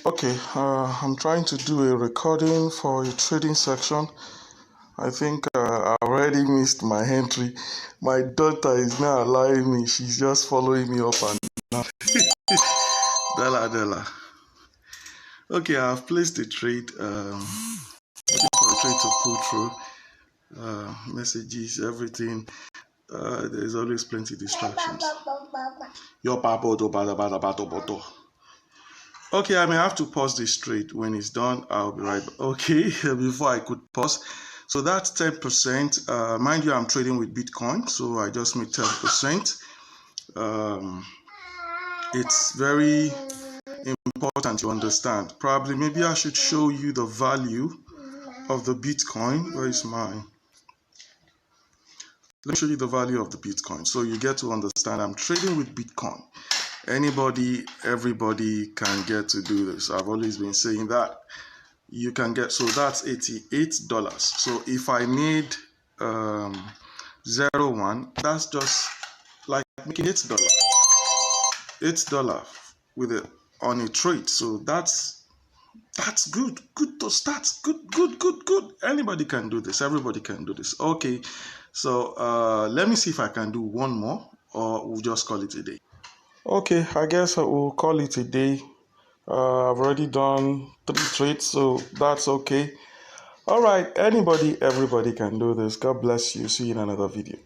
Okay, I'm trying to do a recording for a trading section. I think I already missed my entry. My daughter is now allowing me. She's just following me up and down. Della. Okay, I've placed the trade. Waiting for the trade to pull through. Messages, everything. There's always plenty of distractions. Okay, I may have to pause this trade. When it's done, I'll be right back. Okay, before I could pause. So that's 10%. Mind you, I'm trading with Bitcoin, so I just made 10%. It's very important to understand. Probably, maybe I should show you the value of the Bitcoin. Where is mine? Let me show you the value of the Bitcoin so you get to understand. I'm trading with Bitcoin. Anybody, everybody can get to do this. I've always been saying that. You can get, so that's $88. So if I made 0.1, that's just like making $8. $8 with it on a trade. So that's good to start. Good. Anybody can do this. Everybody can do this. Okay, so let me see if I can do one more, or we'll just call it a day. Okay, I guess we'll call it a day. I've already done 3 trades, so that's okay. All right, anybody, everybody can do this. God bless you. See you in another video.